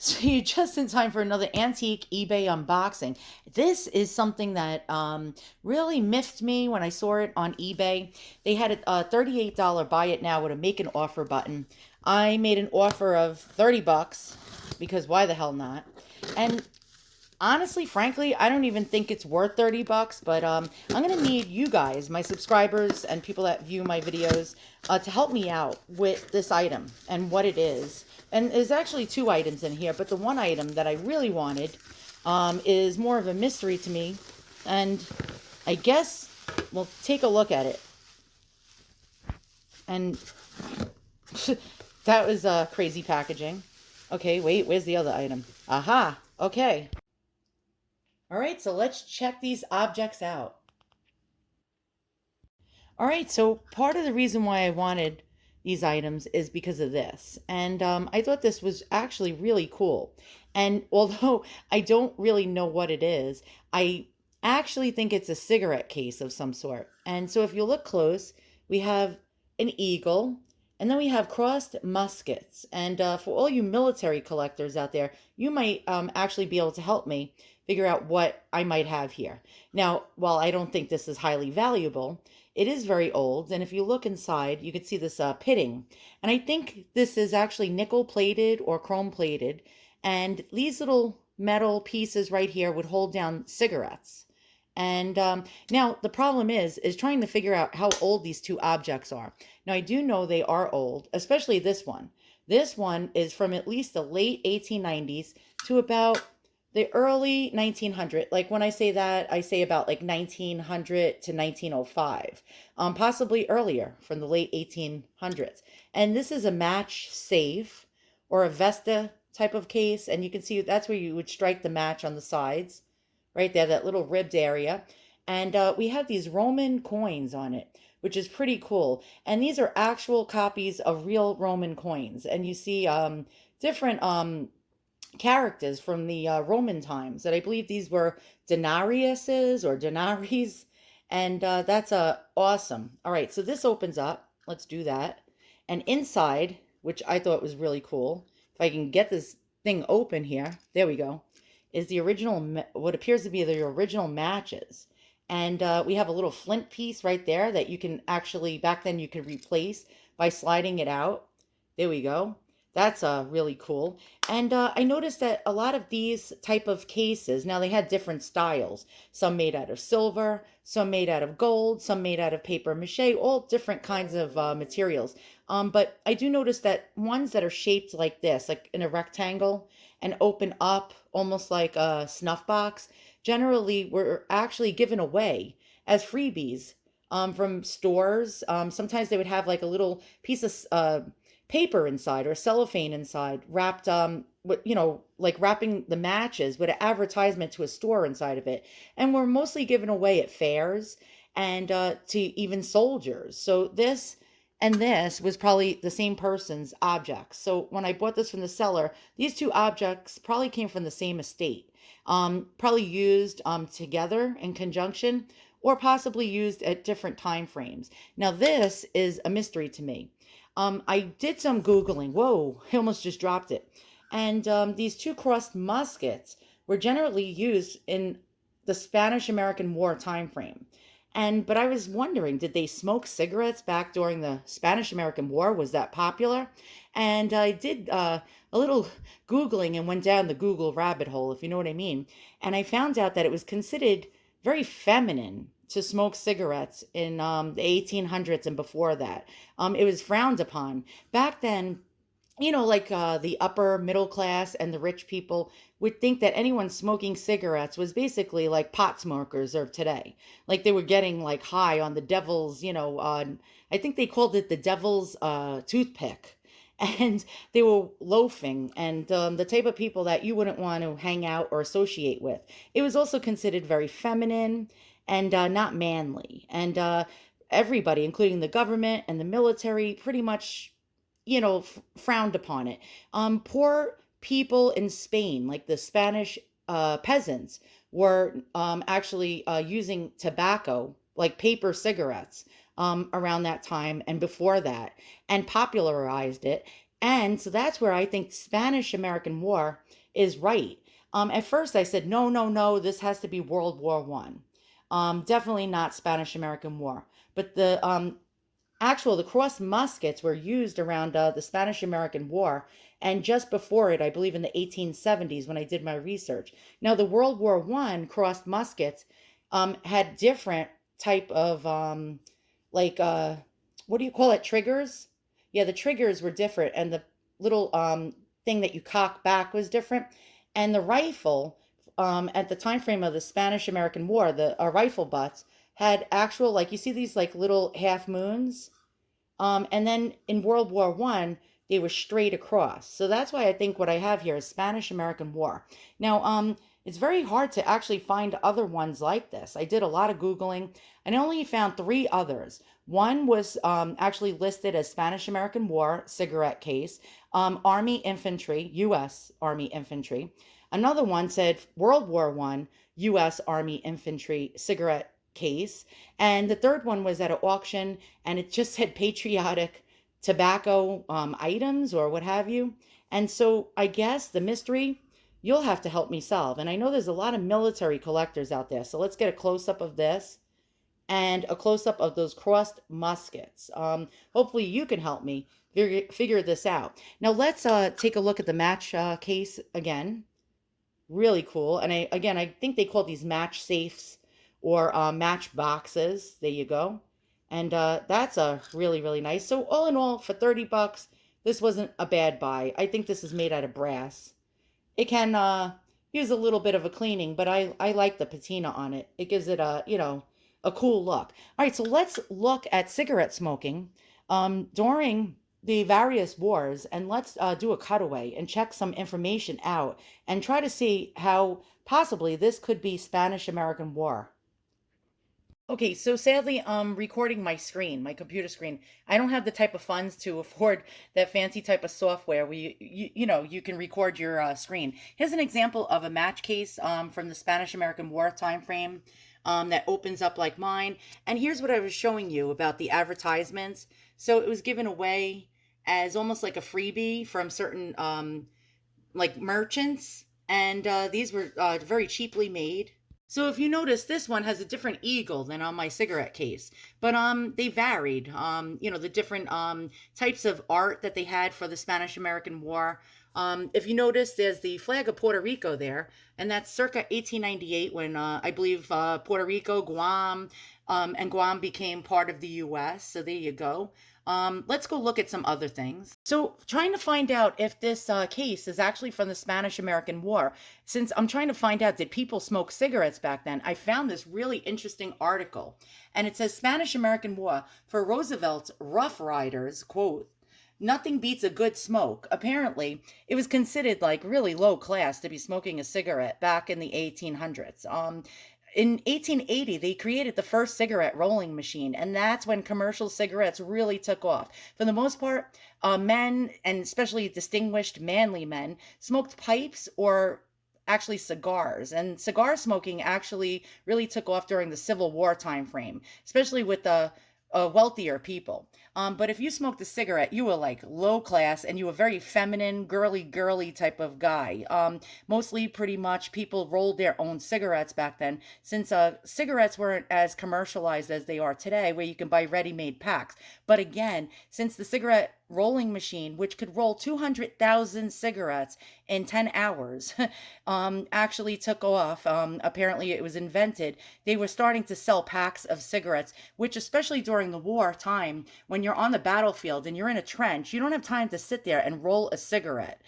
So you're just in time for another antique eBay unboxing. This is something that really miffed me when I saw it on eBay. They had a $38 buy it now with a make an offer button. I made an offer of 30 bucks because why the hell not? And honestly, frankly, I don't even think it's worth 30 bucks, but I'm going to need you guys, my subscribers and people that view my videos, to help me out with this item and what it is. And there's actually two items in here, but the one item that I really wanted is more of a mystery to me. And I guess we'll take a look at it. And that was crazy packaging. Okay, wait, where's the other item? Aha, okay. All right, so let's check these objects out. All right, so part of the reason why I wanted these items is because of this. And I thought this was actually really cool. And although I don't really know what it is, I actually think it's a cigarette case of some sort. And so if you look close, we have an eagle, and then we have crossed muskets. And for all you military collectors out there, you might actually be able to help me figure out what I might have here. Now, while I don't think this is highly valuable, it is very old, and if you look inside, you can see this pitting. And I think this is actually nickel plated or chrome plated, and these little metal pieces right here would hold down cigarettes. And now the problem is trying to figure out how old these two objects are. Now I do know they are old, especially this one. This one is from at least the late 1890s to about the early 1900. Like when I say that, I say about like 1900 to 1905, possibly earlier from the late 1800s. And this is a match safe or a Vesta type of case. And you can see that's where you would strike the match on the sides right there, that little ribbed area. And we have these Roman coins on it, which is pretty cool. And these are actual copies of real Roman coins. And you see different characters from the Roman times. And I believe these were denariuses or denaries. And that's awesome. All right, so this opens up. Let's do that. And inside, which I thought was really cool, if I can get this thing open here, there we go, is the original, what appears to be the original matches. And we have a little flint piece right there that you can actually, back then you could replace by sliding it out. There we go. That's really cool. And I noticed that a lot of these type of cases, now they had different styles. Some made out of silver, some made out of gold, some made out of paper mache, all different kinds of materials. But I do notice that ones that are shaped like this, like in a rectangle and open up almost like a snuff box, generally were actually given away as freebies from stores. Sometimes they would have like a little piece of paper inside or cellophane inside, wrapped like wrapping the matches with an advertisement to a store inside of it, and were mostly given away at fairs and to even soldiers. So this was probably the same person's objects. So when I bought this from the seller, these two objects probably came from the same estate, probably used together in conjunction, or possibly used at different time frames. Now this is a mystery to me. I did some Googling. Whoa, I almost just dropped it. And these two crossed muskets were generally used in the Spanish American War time frame. But I was wondering, did they smoke cigarettes back during the Spanish American War? Was that popular? And I did a little Googling and went down the Google rabbit hole, if you know what I mean. And I found out that it was considered very feminine to smoke cigarettes in the 1800s and before that. It was frowned upon. Back then, like the upper middle class and the rich people would think that anyone smoking cigarettes was basically like pot smokers of today. Like they were getting like high on the devil's, I think they called it the devil's toothpick. And they were loafing and the type of people that you wouldn't want to hang out or associate with. It was also considered very feminine and not manly. And everybody, including the government and the military, pretty much frowned upon it. Poor people in Spain, like the Spanish peasants, were actually using tobacco, like paper cigarettes, around that time and before that, and popularized it. And so that's where I think Spanish American War is right. At first, I said, no, no, no, this has to be World War One. Definitely not Spanish American War. But the crossed muskets were used around the Spanish American War and just before it, I believe in the 1870s when I did my research. Now, the World War One crossed muskets had different type of like what do you call it, triggers? Yeah, the triggers were different, and the little thing that you cock back was different. And the rifle, at the time frame of the Spanish American War, the rifle butts had actual, like, you see these like little half moons, and then in World War One, they were straight across. So that's why I think what I have here is Spanish American War. Now, it's very hard to actually find other ones like this. I did a lot of Googling and I only found three others. One was actually listed as Spanish American War cigarette case, Army Infantry, U.S. Army Infantry. Another one said World War One, U.S. Army Infantry cigarette case. And the third one was at an auction and it just said patriotic tobacco items or what have you. And so I guess the mystery you'll have to help me solve. And I know there's a lot of military collectors out there. So let's get a close up of this and a close up of those crossed muskets. Hopefully, you can help me figure this out. Now, let's take a look at the match case again. Really cool. And I think they call these match safes or match boxes. There you go. And that's a really nice. So all in all, for 30 bucks, this wasn't a bad buy. I think this is made out of brass. It can use a little bit of a cleaning, but I like the patina on it. It gives it a cool look. All right, so let's look at cigarette smoking during the various wars, and let's do a cutaway and check some information out and try to see how possibly this could be Spanish American War. Okay, so sadly, I'm recording my screen, my computer screen. I don't have the type of funds to afford that fancy type of software where you can record your screen. Here's an example of a match case from the Spanish American War time frame that opens up like mine. And here's what I was showing you about the advertisements. So it was given away as almost like a freebie from certain like merchants, and these were very cheaply made. So if you notice, this one has a different eagle than on my cigarette case, but they varied. The different types of art that they had for the Spanish American War. If you notice, there's the flag of Puerto Rico there, and that's circa 1898 when I believe Puerto Rico, Guam, and Guam became part of the U.S. So there you go. Let's go look at some other things. So, trying to find out if this case is actually from the Spanish American War, since I'm trying to find out did people smoke cigarettes back then, I found this really interesting article. And it says Spanish American War for Roosevelt's Rough Riders, quote, nothing beats a good smoke. Apparently, it was considered like really low class to be smoking a cigarette back in the 1800s. In 1880, they created the first cigarette rolling machine, and that's when commercial cigarettes really took off. For the most part, men, and especially distinguished manly men, smoked pipes or actually cigars. And cigar smoking actually really took off during the Civil War time frame, especially with the wealthier people. But if you smoked a cigarette, you were like low class and you were very feminine, girly type of guy. Mostly, pretty much, people rolled their own cigarettes back then, since cigarettes weren't as commercialized as they are today, where you can buy ready made packs. But again, since the cigarette rolling machine, which could roll 200,000 cigarettes in 10 hours, actually took off. Apparently, it was invented. They were starting to sell packs of cigarettes, which, especially during the war time, when you're on the battlefield and you're in a trench, you don't have time to sit there and roll a cigarette.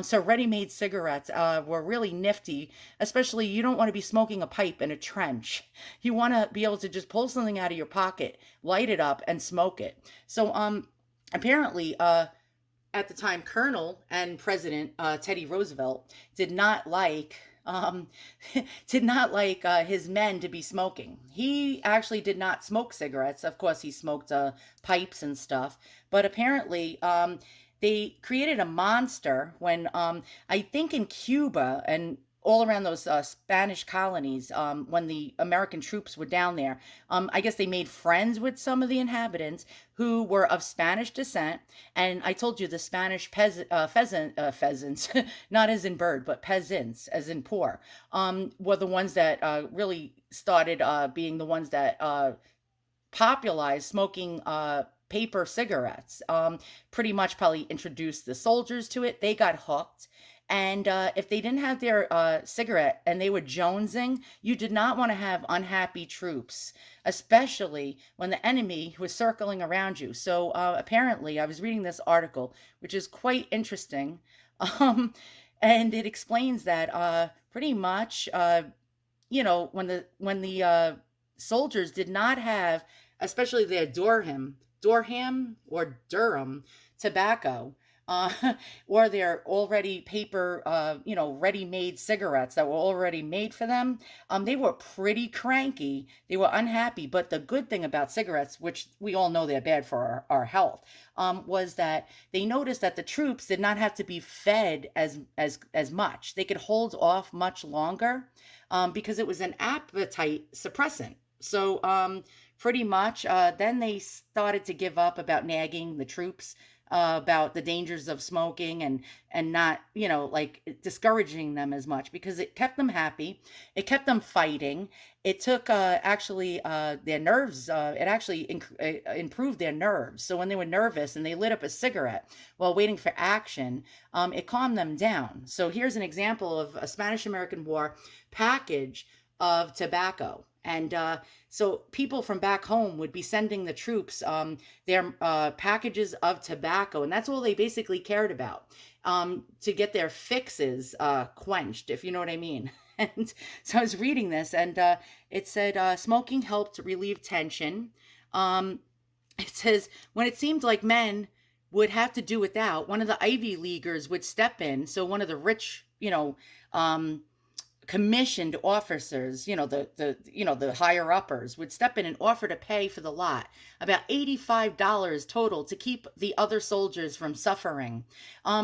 So, ready made cigarettes were really nifty, especially you don't want to be smoking a pipe in a trench. You want to be able to just pull something out of your pocket, light it up, and smoke it. So, apparently, at the time, Colonel and President Teddy Roosevelt did not like his men to be smoking. He actually did not smoke cigarettes. Of course, he smoked pipes and stuff. But apparently, they created a monster when I think in Cuba, and all around those Spanish colonies, when the American troops were down there. I guess they made friends with some of the inhabitants who were of Spanish descent. And I told you the Spanish pheasants, not as in bird, but peasants, as in poor, were the ones that really started being the ones that popularized smoking paper cigarettes. Pretty much probably introduced the soldiers to it. They got hooked. And if they didn't have their cigarette and they were jonesing, you did not want to have unhappy troops, especially when the enemy was circling around you. So apparently, I was reading this article, which is quite interesting. Um, and it explains that pretty much when the soldiers did not have, especially their Durham or Durham tobacco, uh, or their already paper, ready-made cigarettes that were already made for them, they were pretty cranky. They were unhappy. But the good thing about cigarettes, which we all know they're bad for our health, was that they noticed that the troops did not have to be fed as much. They could hold off much longer, because it was an appetite suppressant. So pretty much, then they started to give up about nagging the troops about the dangers of smoking, and not, like, discouraging them as much, because it kept them happy. It kept them fighting. It took actually their nerves. It actually improved their nerves. So when they were nervous and they lit up a cigarette while waiting for action, it calmed them down. So here's an example of a Spanish American War package of tobacco. And so people from back home would be sending the troops their packages of tobacco, and that's all they basically cared about, to get their fixes quenched, if you know what I mean. And so I was reading this, and it said smoking helped relieve tension. It says when it seemed like men would have to do without, one of the Ivy Leaguers would step in. So one of the rich, commissioned officers, the higher uppers, would step in and offer to pay for the lot, about $85 total, to keep the other soldiers from suffering.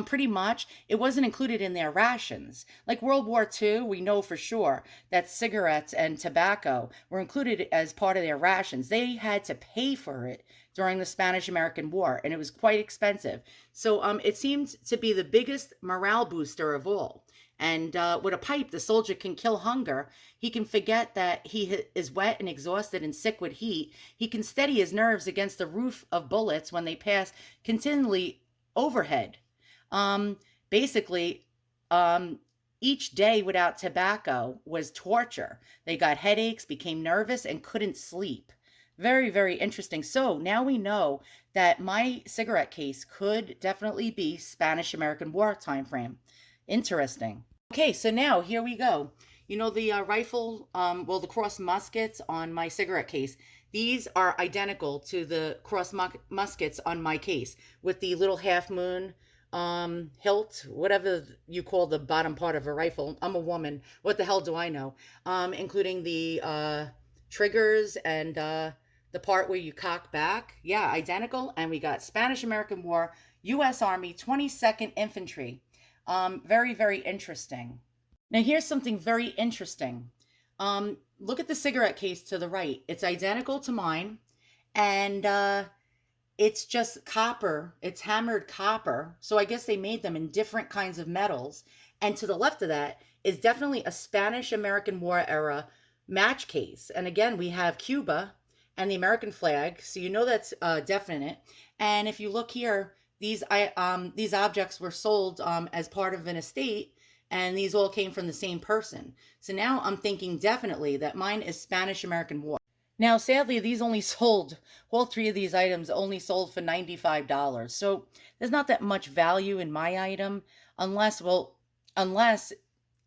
Pretty much, it wasn't included in their rations. Like World War II, we know for sure that cigarettes and tobacco were included as part of their rations. They had to pay for it during the Spanish American War, and it was quite expensive. So it seemed to be the biggest morale booster of all. And with a pipe, the soldier can kill hunger. He can forget that he is wet and exhausted and sick with heat. He can steady his nerves against the roof of bullets when they pass continually overhead. Basically, each day without tobacco was torture. They got headaches, became nervous, and couldn't sleep. Very, very interesting. So now we know that my cigarette case could definitely be Spanish American War time frame. Interesting. Okay, so now here we go. The rifle, the cross muskets on my cigarette case. These are identical to the cross muskets on my case, with the little half moon hilt, whatever you call the bottom part of a rifle. I'm a woman. What the hell do I know? Including the triggers and the part where you cock back. Yeah, identical. And we got Spanish American War, U.S. Army, 22nd Infantry. Very, very interesting. Now, here's something very interesting. Look at the cigarette case to the right. It's identical to mine, and it's just copper. It's hammered copper. So I guess they made them in different kinds of metals. And to the left of that is definitely a Spanish American War era match case. And again, we have Cuba and the American flag, so you know that's definite. And if you look here, these objects were sold as part of an estate, and these all came from the same person. So now I'm thinking definitely that mine is Spanish American War. Now, sadly, all three of these items only sold for $95. So there's not that much value in my item, unless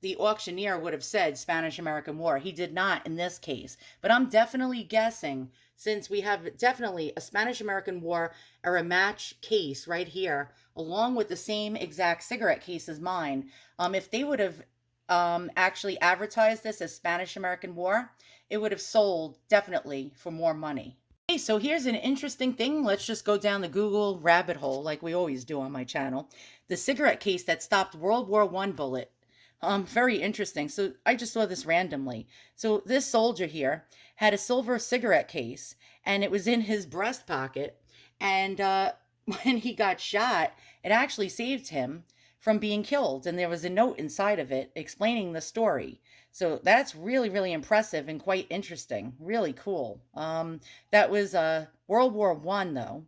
the auctioneer would have said Spanish American War. He did not in this case. But I'm definitely guessing, since we have definitely a Spanish American War era match case right here, along with the same exact cigarette case as mine, if they would have actually advertised this as Spanish American War, it would have sold definitely for more money. Okay, so here's an interesting thing. Let's just go down the Google rabbit hole like we always do on my channel. The cigarette case that stopped World War I Very interesting. So I just saw this randomly. So this soldier here had a silver cigarette case, and it was in his breast pocket. And when he got shot, it actually saved him from being killed. And there was a note inside of it explaining the story. So that's really, really impressive and quite interesting. Really cool. That was World War I, though.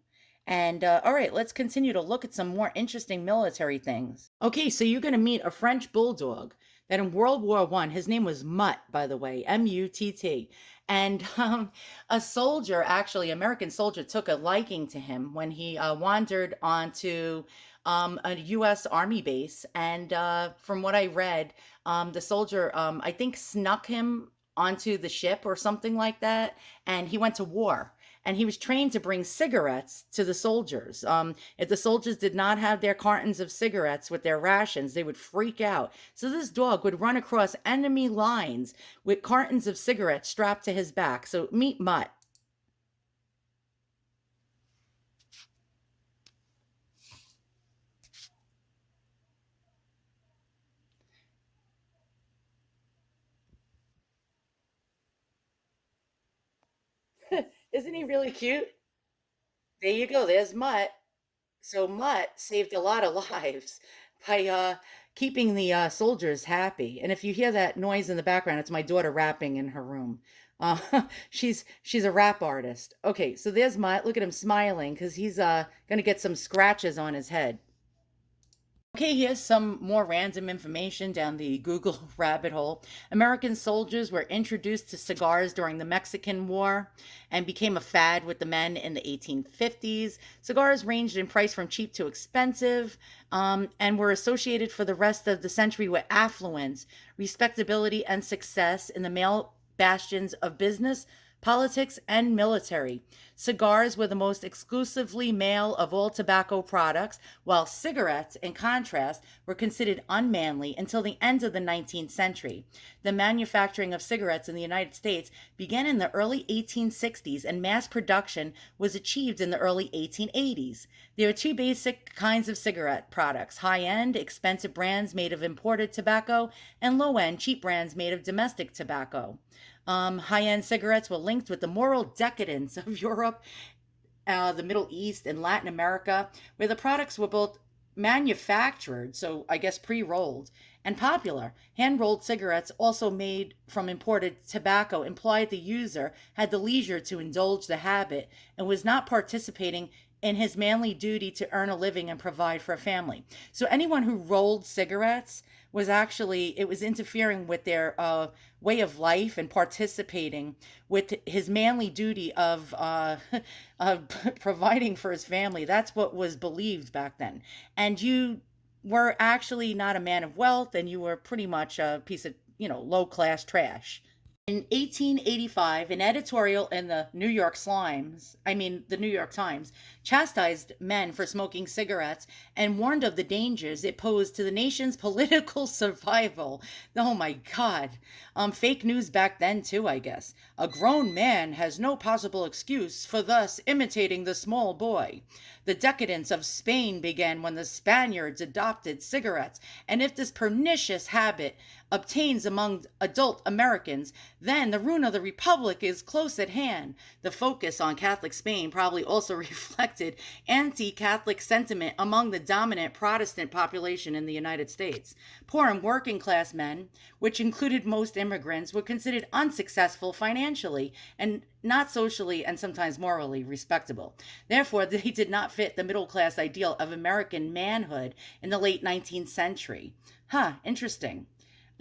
And all right, let's continue to look at some more interesting military things. Okay, so you're going to meet a French bulldog that in World War I, his name was Mutt, by the way, Mutt. And a soldier, actually, American soldier, took a liking to him when he wandered onto a U.S. Army base. And from what I read, the soldier, I think, snuck him onto the ship or something like that. And he went to war, and he was trained to bring cigarettes to the soldiers. If the soldiers did not have their cartons of cigarettes with their rations, they would freak out. So this dog would run across enemy lines with cartons of cigarettes strapped to his back. So meet Mutt. Isn't he really cute? There you go. There's Mutt. So Mutt saved a lot of lives by keeping the soldiers happy. And if you hear that noise in the background, it's my daughter rapping in her room. Uh, she's a rap artist. Okay, so there's Mutt. Look at him smiling because he's gonna get some scratches on his head. Okay, here's some more random information down the Google rabbit hole. American soldiers were introduced to cigars during the Mexican War and became a fad with the men in the 1850s. Cigars ranged in price from cheap to expensive, and were associated for the rest of the century with affluence, respectability, and success in the male bastions of business, politics, and military. Cigars were the most exclusively male of all tobacco products, while cigarettes, in contrast, were considered unmanly until the end of the 19th century. The manufacturing of cigarettes in the United States began in the early 1860s, and mass production was achieved in the early 1880s. There are two basic kinds of cigarette products: high end, expensive brands made of imported tobacco, and low end, cheap brands made of domestic tobacco. High end cigarettes were linked with the moral decadence of Europe, the Middle East, and Latin America, where the products were both manufactured, so I guess pre rolled, and popular. Hand rolled cigarettes, also made from imported tobacco, implied the user had the leisure to indulge the habit and was not participating in his manly duty to earn a living and provide for a family. So anyone who rolled cigarettes was actually, it was interfering with their way of life and participating with his manly duty of of providing for his family. That's what was believed back then. And you were actually not a man of wealth, and you were pretty much a piece of, low class trash. In 1885, an editorial in the New York Times, chastised men for smoking cigarettes and warned of the dangers it posed to the nation's political survival. Oh my God. Fake news back then, too, I guess. A grown man has no possible excuse for thus imitating the small boy. The decadence of Spain began when the Spaniards adopted cigarettes, and if this pernicious habit obtains among adult Americans, then the ruin of the Republic is close at hand. The focus on Catholic Spain probably also reflected anti Catholic sentiment among the dominant Protestant population in the United States. Poor and working class men, which included most immigrants, were considered unsuccessful financially and not socially and sometimes morally respectable. Therefore, they did not fit the middle class ideal of American manhood in the late 19th century. Interesting.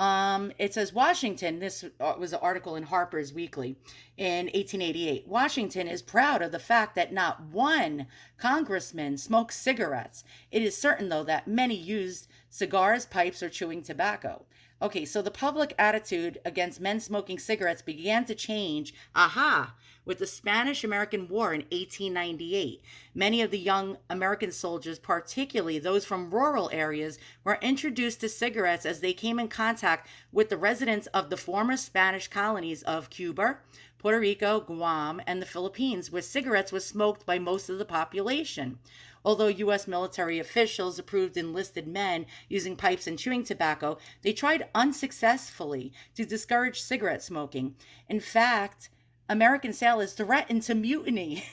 It says Washington, this was an article in Harper's Weekly in 1888. Washington is proud of the fact that not one congressman smokes cigarettes. It is certain, though, that many used cigars, pipes, or chewing tobacco. Okay, so the public attitude against men smoking cigarettes began to change, with the Spanish American War in 1898. Many of the young American soldiers, particularly those from rural areas, were introduced to cigarettes as they came in contact with the residents of the former Spanish colonies of Cuba, Puerto Rico, Guam, and the Philippines, where cigarettes were smoked by most of the population. Although U.S. military officials approved enlisted men using pipes and chewing tobacco, they tried unsuccessfully to discourage cigarette smoking. In fact, American sailors threatened to mutiny.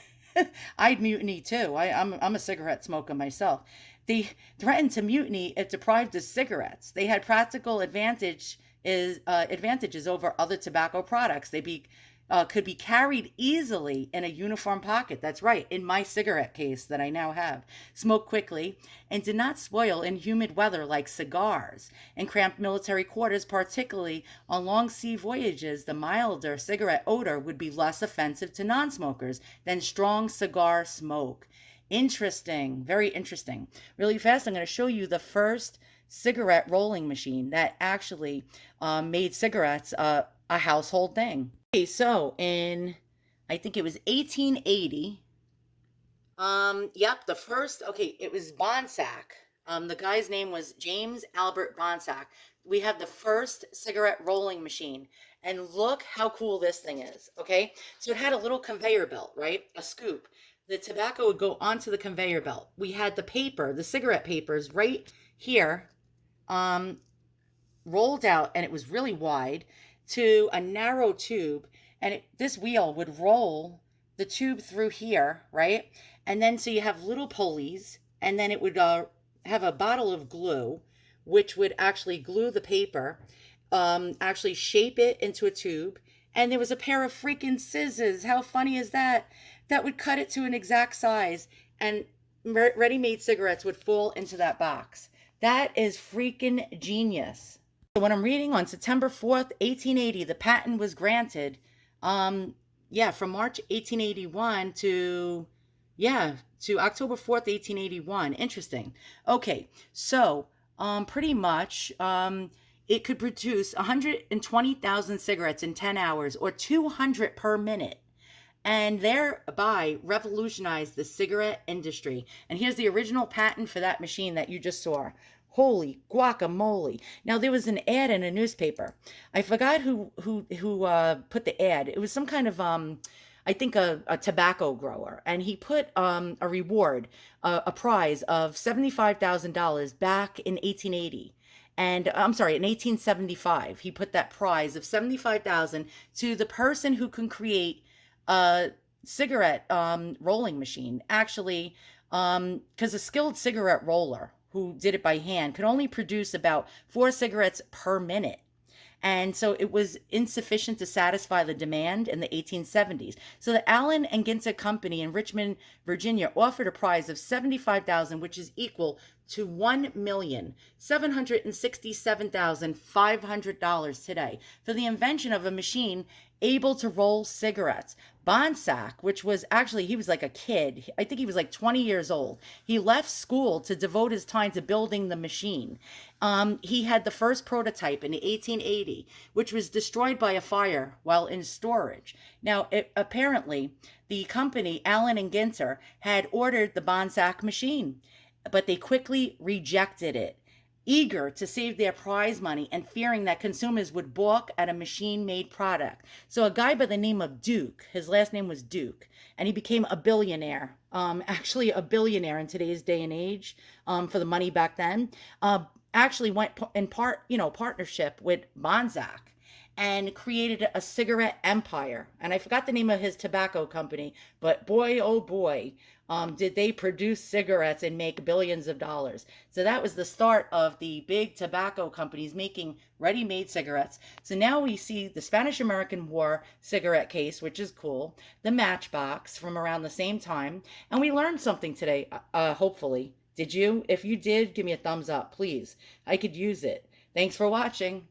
I'd mutiny too. I'm a cigarette smoker myself. They threatened to mutiny if deprived of cigarettes. They had practical advantages over other tobacco products. Could be carried easily in a uniform pocket. That's right, in my cigarette case that I now have. Smoke quickly and did not spoil in humid weather like cigars. In cramped military quarters, particularly on long sea voyages, the milder cigarette odor would be less offensive to non smokers than strong cigar smoke. Interesting, very interesting. Really fast, I'm going to show you the first cigarette rolling machine that actually made cigarettes a household thing. Okay, so in, I think it was 1880. Yep, the first, okay, it was Bonsack. The guy's name was James Albert Bonsack. We have the first cigarette rolling machine. And look how cool this thing is, okay? So it had a little conveyor belt, right? A scoop. The tobacco would go onto the conveyor belt. We had the paper, the cigarette papers right here, um, rolled out, and it was really wide to a narrow tube. And this wheel would roll the tube through here, right? And then so you have little pulleys, and then it would have a bottle of glue, which would actually glue the paper, actually shape it into a tube. And there was a pair of freaking scissors. How funny is that? That would cut it to an exact size, and ready-made cigarettes would fall into that box. That is freaking genius. So when I'm reading on September 4th, 1880, the patent was granted. Yeah, from March 1881 to, yeah, to October 4th, 1881. Interesting. Okay, so pretty much it could produce 120,000 cigarettes in 10 hours, or 200 per minute, and thereby revolutionized the cigarette industry. And here's the original patent for that machine that you just saw. Holy guacamole. Now, there was an ad in a newspaper. I forgot who put the ad. It was some kind of I think a tobacco grower, and he put a reward, a prize of $75,000 back in 1880. And I'm sorry, in 1875, he put that prize of 75,000 to the person who can create a cigarette rolling machine. Actually, because a skilled cigarette roller who did it by hand could only produce about 4 cigarettes per minute. And so it was insufficient to satisfy the demand in the 1870s. So the Allen and Ginter Company in Richmond, Virginia offered a prize of 75,000, which is equal to $1,767,500 today, for the invention of a machine able to roll cigarettes. Bonsack, which was actually, he was like a kid. I think he was like 20 years old. He left school to devote his time to building the machine. He had the first prototype in 1880, which was destroyed by a fire while in storage. Now, apparently, the company, Allen and Ginter, had ordered the Bonsack machine, but they quickly rejected it, eager to save their prize money and fearing that consumers would balk at a machine-made product. So a guy by the name of Duke, his last name was Duke, and he became a billionaire. Actually a billionaire in today's day and age, for the money back then. Actually went in partnership with Bonsack, and created a cigarette empire. And I forgot the name of his tobacco company, but boy, oh boy, did they produce cigarettes and make billions of dollars. So that was the start of the big tobacco companies making ready-made cigarettes. So now we see the Spanish-American War cigarette case, which is cool, the matchbox from around the same time, and we learned something today, hopefully. Did you? If you did, give me a thumbs up, please. I could use it. Thanks for watching.